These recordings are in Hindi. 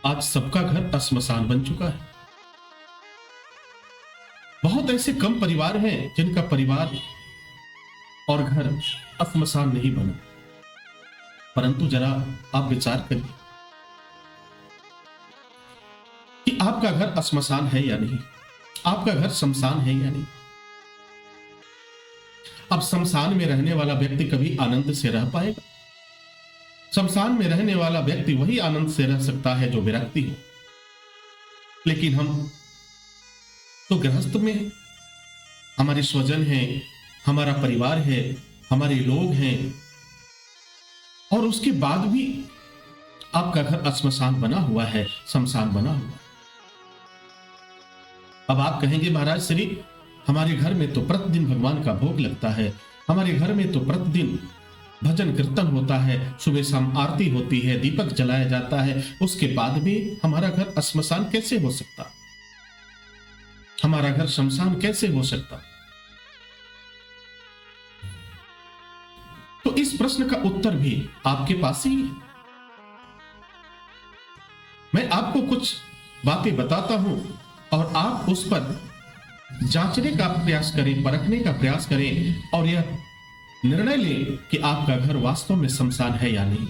आज सबका घर श्मशान बन चुका है। बहुत ऐसे कम परिवार हैं जिनका परिवार और घर श्मशान नहीं बना। परंतु जरा आप विचार करिए कि आपका घर श्मशान है या नहीं, आपका घर शमशान है या नहीं। अब शमशान में रहने वाला व्यक्ति कभी आनंद से रह पाएगा? शमशान में रहने वाला व्यक्ति वही आनंद से रह सकता है जो विरक्ति हो। लेकिन हम तो गृहस्थ में हैं, हमारे स्वजन हैं, हमारा परिवार है, हमारे लोग हैं, और उसके बाद भी आपका घर श्मशान बना हुआ है, शमशान बना हुआ है। अब आप कहेंगे महाराज श्री, हमारे घर में तो प्रतिदिन भगवान का भोग लगता है, हमारे घर में तो प्रतिदिन भजन कीर्तन होता है, सुबह शाम आरती होती है, दीपक जलाया जाता है, उसके बाद भी हमारा घर श्मशान कैसे हो सकता, हमारा घर शमशान कैसे हो सकता? तो इस प्रश्न का उत्तर भी आपके पास ही है। मैं आपको कुछ बातें बताता हूं और आप उस पर जांचने का प्रयास करें, परखने का प्रयास करें और यह निर्णय लें कि आपका घर वास्तव में शमशान है या नहीं।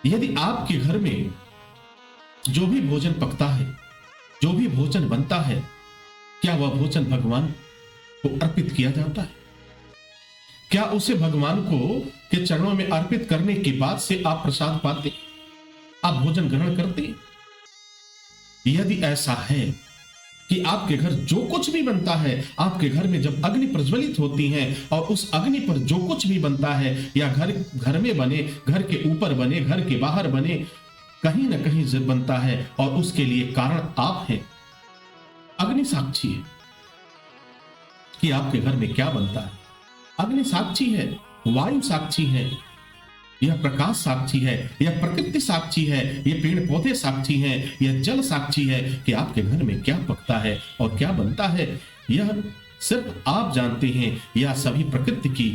यदि आपके घर में जो भी भोजन पकता है, जो भी भोजन बनता है, क्या वह भोजन भगवान को अर्पित किया जाता है? क्या उसे भगवान को के चरणों में अर्पित करने के बाद से आप प्रसाद पाते, आप भोजन ग्रहण करते? यदि ऐसा है कि आपके घर जो कुछ भी बनता है, आपके घर में जब अग्नि प्रज्वलित होती है और उस अग्नि पर जो कुछ भी बनता है, या घर में बने, घर के ऊपर बने, घर के बाहर बने, कहीं ना कहीं बनता है और उसके लिए कारण आप हैं। अग्नि साक्षी है कि आपके घर में क्या बनता है। अग्नि साक्षी है, वायु साक्षी है, यह प्रकाश साक्षी है, यह प्रकृति साक्षी है, यह पेड़ पौधे साक्षी हैं, यह जल साक्षी है कि आपके घर में क्या पकता है और क्या बनता है। यह सिर्फ आप जानते हैं या सभी प्रकृति की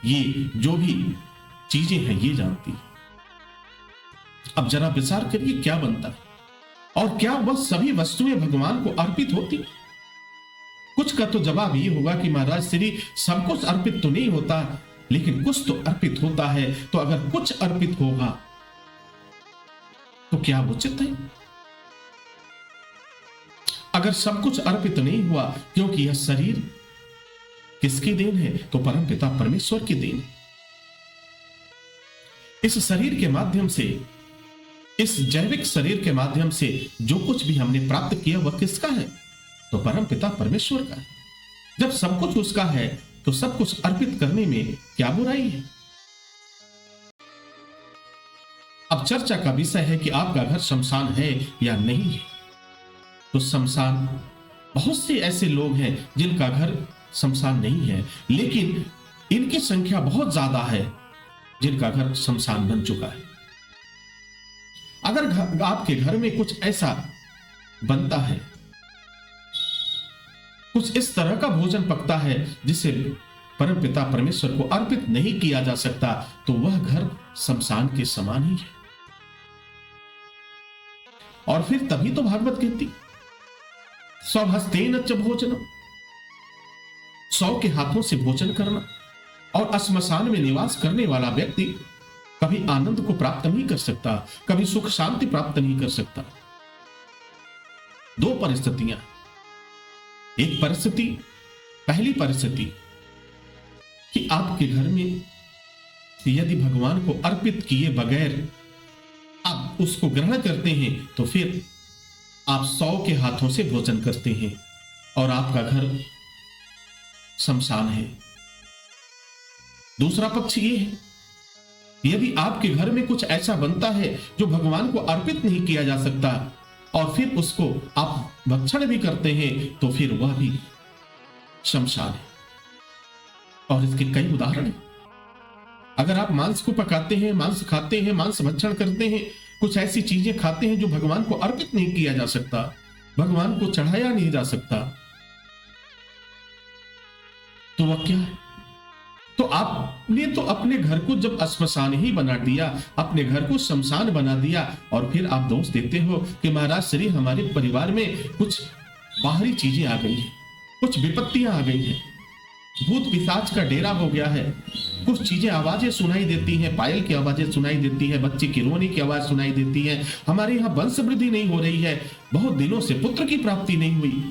ये जो भी चीजें हैं ये जानती है। अब जरा विचार करिए क्या बनता है और क्या वह सभी वस्तुएं भगवान को अर्पित होती? कुछ का तो जवाब ये होगा कि महाराज श्री सब कुछ अर्पित तो नहीं होता, लेकिन कुछ तो अर्पित होता है। तो अगर कुछ अर्पित होगा तो क्या उचित है? अगर सब कुछ अर्पित नहीं हुआ, क्योंकि यह शरीर किसकी देन है? तो परमपिता परमेश्वर की देन है। इस शरीर के माध्यम से, इस जैविक शरीर के माध्यम से जो कुछ भी हमने प्राप्त किया वह किसका है? तो परमपिता परमेश्वर का है। जब सब कुछ उसका है तो सब कुछ अर्पित करने में क्या बुराई है? अब चर्चा का विषय है कि आपका घर शमशान है या नहीं है। तो शमशान, बहुत से ऐसे लोग हैं जिनका घर शमशान नहीं है, लेकिन इनकी संख्या बहुत ज्यादा है जिनका घर शमशान बन चुका है। अगर आपके घर में कुछ ऐसा बनता है, कुछ इस तरह का भोजन पकता है जिसे परमपिता परमेश्वर को अर्पित नहीं किया जा सकता, तो वह घर शमशान के समान ही है। और फिर तभी तो भागवत कहती, स्वहस्तेन च भोजनम, 100 के हाथों से भोजन करना। और श्मशान में निवास करने वाला व्यक्ति कभी आनंद को प्राप्त नहीं कर सकता, कभी सुख शांति प्राप्त नहीं कर सकता। दो परिस्थितियां, एक परिस्थिति, पहली परिस्थिति कि आपके घर में यदि भगवान को अर्पित किए बगैर आप उसको ग्रहण करते हैं तो फिर आप 100 के हाथों से भोजन करते हैं और आपका घर शमशान है। दूसरा पक्ष ये है, यदि आपके घर में कुछ ऐसा बनता है जो भगवान को अर्पित नहीं किया जा सकता और फिर उसको आप भक्षण भी करते हैं तो फिर वह भी शमशान है। और इसके कई उदाहरण हैं। अगर आप मांस को पकाते हैं, मांस खाते हैं, मांस भक्षण करते हैं, कुछ ऐसी चीजें खाते हैं जो भगवान को अर्पित नहीं किया जा सकता, भगवान को चढ़ाया नहीं जा सकता, तो वह क्या है? तो आपने तो अपने घर को जब श्मशान ही बना दिया, अपने घर को शमशान बना दिया, और फिर आप दोष देते हो कि महाराज श्री हमारे परिवार में कुछ बाहरी चीजें आ गई हैं, कुछ विपत्तियां आ गई हैं, भूत पिशाच का डेरा हो गया है, कुछ चीजें आवाजें सुनाई देती हैं, पायल की आवाजें सुनाई देती है, बच्चे की रोने की आवाज सुनाई देती है, हमारे यहाँ वंश वृद्धि नहीं हो रही है, बहुत दिनों से पुत्र की प्राप्ति नहीं हुई।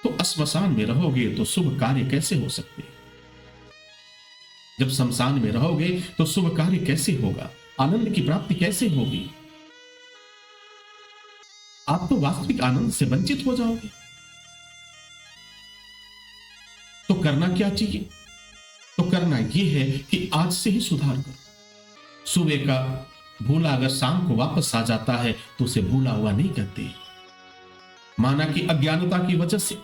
तो श्मशान में रहोगे तो शुभ कार्य कैसे हो सकते हैं? जब शमशान में रहोगे तो शुभ कार्य कैसे होगा? आनंद की प्राप्ति कैसे होगी? आप तो वास्तविक आनंद से वंचित हो जाओगे। तो करना क्या चाहिए? तो करना यह है कि आज से ही सुधार करो। सुबह का भूला अगर शाम को वापस आ जाता है तो उसे भूला हुआ नहीं कहते। माना कि अज्ञानता की वजह से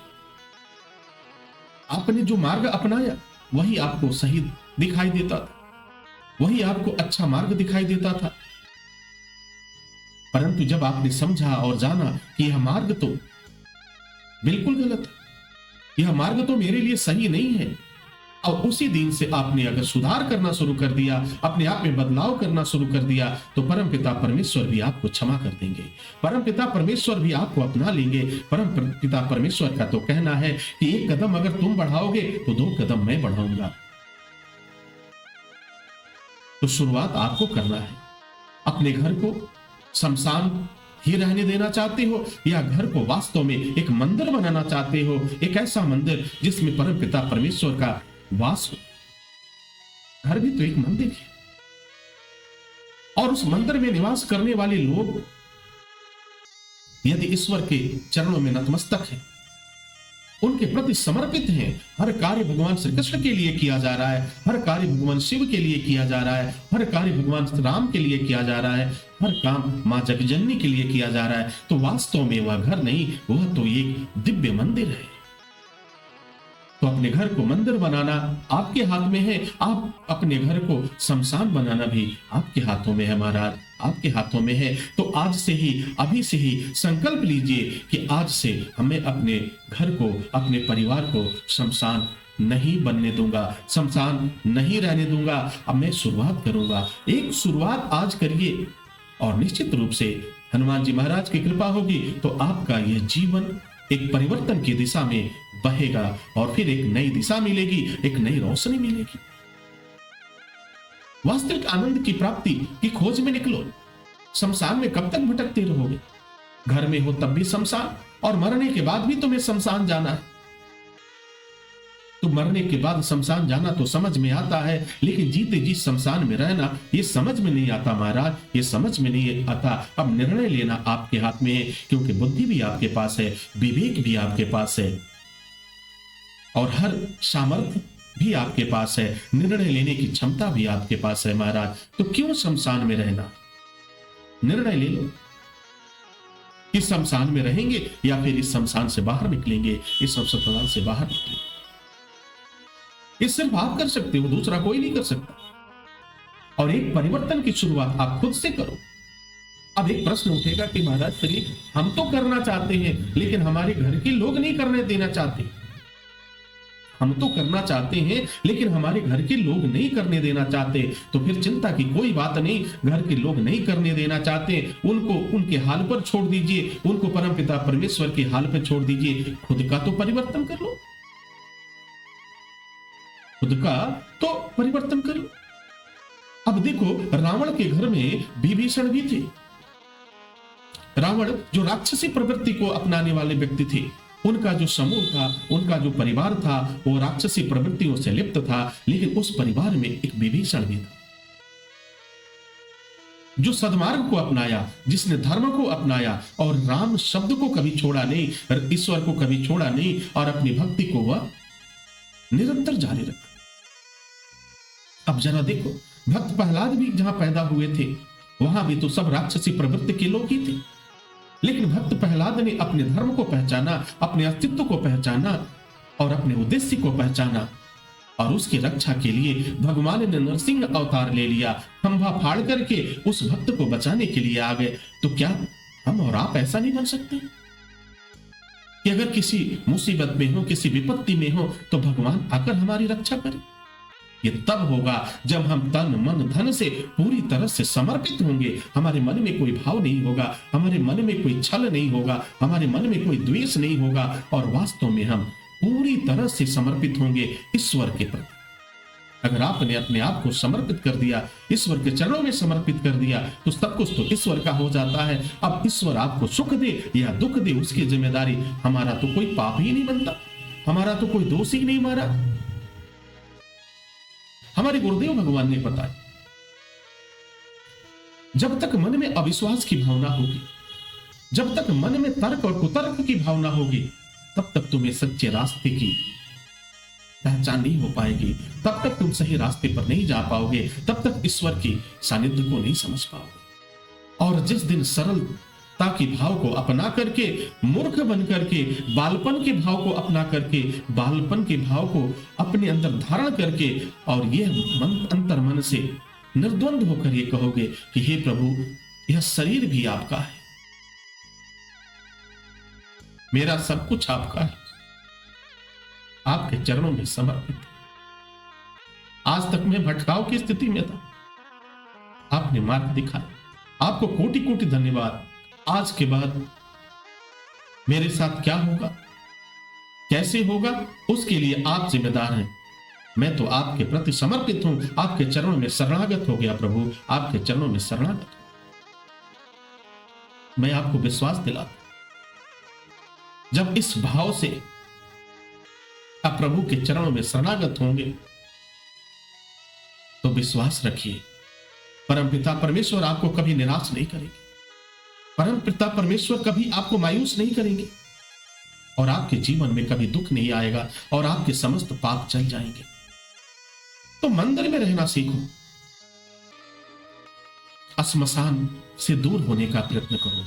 आपने जो मार्ग अपनाया वही आपको सही दिखाई देता था, वही आपको अच्छा मार्ग दिखाई देता था। परंतु जब आपने समझा और जाना कि यह मार्ग तो बिल्कुल गलत है, यह मार्ग तो मेरे लिए सही नहीं है, और उसी दिन से आपने अगर सुधार करना शुरू कर दिया, अपने आप में बदलाव करना शुरू कर दिया, तो परमपिता परमेश्वर भी आपको क्षमा कर देंगे, परमपिता परमेश्वर भी आपको अपना लेंगे। परमपिता परमेश्वर का तो कहना है कि एक कदम अगर तुम बढ़ाओगे तो 2 कदम मैं बढ़ाऊंगा। तो शुरुआत आपको करना है। अपने घर को शमशान ही रहने देना चाहते हो, या घर को वास्तव में एक मंदिर बनाना चाहते हो, एक ऐसा मंदिर जिसमें परमपिता परमेश्वर का वास हो? घर भी तो एक मंदिर है, और उस मंदिर में निवास करने वाले लोग यदि ईश्वर के चरणों में नतमस्तक हैं, उनके प्रति समर्पित हैं, हर कार्य भगवान श्री कृष्ण के लिए किया जा रहा है, हर कार्य भगवान शिव के लिए किया जा रहा है, हर कार्य भगवान राम के लिए किया जा रहा है, हर काम मां जगजननी के लिए किया जा रहा है, तो वास्तव में वह घर नहीं, वह तो एक दिव्य मंदिर है। तो अपने घर को मंदिर बनाना आपके हाथ में है, आप अपने घर को शमशान बनाना भी आपके हाथों में है महाराज, आपके हाथों में है। तो आज से ही, अभी से ही संकल्प लीजिए कि आज से हमें अपने घर को, अपने परिवार को शमशान नहीं बनने दूंगा, शमशान नहीं रहने दूंगा। अब मैं शुरुआत करूंगा। एक शुरुआत आज करिए, और निश्चित रूप से हनुमान जी महाराज की कृपा होगी तो आपका यह जीवन एक परिवर्तन की दिशा में बहेगा, और फिर एक नई दिशा मिलेगी, एक नई रोशनी मिलेगी। वास्तविक आनंद की प्राप्ति की खोज में निकलो। शमशान में कब तक भटकते रहोगे? घर में हो तब भी शमशान, और मरने के बाद भी तुम्हें शमशान जाना है। तो मरने के बाद शमशान जाना तो समझ में आता है, लेकिन जीते जी शमशान में रहना ये समझ में नहीं आता महाराज, ये समझ में नहीं आता। अब निर्णय लेना आपके हाथ में है, क्योंकि बुद्धि भी आपके पास है, विवेक भी आपके पास है, और हर सामर्थ्य भी आपके पास है, निर्णय लेने की क्षमता भी आपके पास है महाराज। तो क्यों शमशान में रहना? निर्णय ले लो कि शमशान में रहेंगे या फिर इस शमशान से बाहर निकलेंगे, इस अस्पताल से बाहर निकलेंगे। ये सिर्फ आप कर सकते हो, दूसरा कोई नहीं कर सकता। और एक परिवर्तन की शुरुआत आप खुद से करो। अब एक प्रश्न उठेगा कि महाराज श्री हम तो करना चाहते हैं, लेकिन हमारे घर के लोग नहीं करने देना चाहते। हम तो करना चाहते हैं लेकिन हमारे घर के लोग नहीं करने देना चाहते। तो फिर चिंता की कोई बात नहीं, घर के लोग नहीं करने देना चाहते, उनको उनके हाल पर छोड़ दीजिए, उनको परमपिता परमेश्वर के हाल पर छोड़ दीजिए। खुद का तो परिवर्तन कर लो, खुद का तो परिवर्तन कर लो। अब देखो, रावण के घर में विभीषण भी थे। रावण जो राक्षसी प्रवृत्ति को अपनाने वाले व्यक्ति थे, उनका जो समूह था, उनका जो परिवार था, वो राक्षसी प्रवृत्तियों से लिप्त था। लेकिन उस परिवार में एक विभीषण भी था जो सद्मार्ग को अपनाया, जिसने धर्म को अपनाया और राम शब्द को कभी छोड़ा नहीं, ईश्वर को कभी छोड़ा नहीं, और अपनी भक्ति को वह निरंतर जारी रखा। अब जरा देखो, भक्त प्रहलाद भी जहां पैदा हुए थे वहां भी तो सब राक्षसी प्रवृत्ति के लोग ही थे, लेकिन भक्त प्रहलाद ने अपने धर्म को पहचाना, अपने अस्तित्व को पहचाना और अपने उद्देश्य को पहचाना, और उसकी रक्षा के लिए भगवान ने नरसिंह अवतार ले लिया, खंभा फाड़ करके उस भक्त को बचाने के लिए आ गए। तो क्या हम और आप ऐसा नहीं बन सकते कि अगर किसी मुसीबत में हो, किसी विपत्ति में हो, तो भगवान आकर हमारी रक्षा करे? ये तब होगा जब हम तन मन धन से पूरी तरह से समर्पित होंगे। हमारे मन में कोई भाव नहीं होगा, हमारे मन में कोई छल नहीं होगा, हमारे मन में कोई द्वेष नहीं होगा, और वास्तव में हम पूरी तरह से समर्पित होंगे ईश्वर के प्रति। अगर आपने अपने आप को समर्पित कर दिया, ईश्वर के चरणों में समर्पित कर दिया, तो सब कुछ तो ईश्वर का हो जाता है। अब ईश्वर आपको सुख दे या दुख दे, उसकी जिम्मेदारी, हमारा तो कोई पाप ही नहीं बनता, हमारा तो कोई दोष ही नहीं मारा। हमारे गुरुदेव भगवान ने बताया, जब तक मन में अविश्वास की भावना होगी, जब तक मन में तर्क और कुतर्क की भावना होगी, तब तक तुम्हें सच्चे रास्ते की पहचान नहीं हो पाएगी, तब तक तुम सही रास्ते पर नहीं जा पाओगे, तब तक ईश्वर की सानिध्य को नहीं समझ पाओगे। और जिस दिन सरलता की भाव को अपना करके, मूर्ख बन करके, बालपन के भाव को अपना करके, बालपन के भाव को अपने अंदर धारण करके, और यह मन अंतर मन से निर्द्वंद होकर ये कहोगे कि हे प्रभु, यह शरीर भी आपका है, मेरा सब कुछ आपका है, आपके चरणों में समर्पित। आज तक मैं भटकाव की स्थिति में था, आपने मार्ग दिखाया, आपको कोटि कोटि धन्यवाद। आज के बाद मेरे साथ क्या होगा, कैसे होगा, उसके लिए आप जिम्मेदार हैं। मैं तो आपके प्रति समर्पित हूं, आपके चरणों में शरणागत हो गया प्रभु, आपके चरणों में शरणागत। मैं आपको विश्वास दिलाता, जब इस भाव से आप प्रभु के चरणों में शरणागत होंगे, तो विश्वास रखिए, परमपिता परमेश्वर आपको कभी निराश नहीं करेंगे, परमपिता परमेश्वर कभी आपको मायूस नहीं करेंगे, और आपके जीवन में कभी दुख नहीं आएगा, और आपके समस्त पाप चल जाएंगे। तो मंदिर में रहना सीखो, श्मशान से दूर होने का प्रयत्न करो।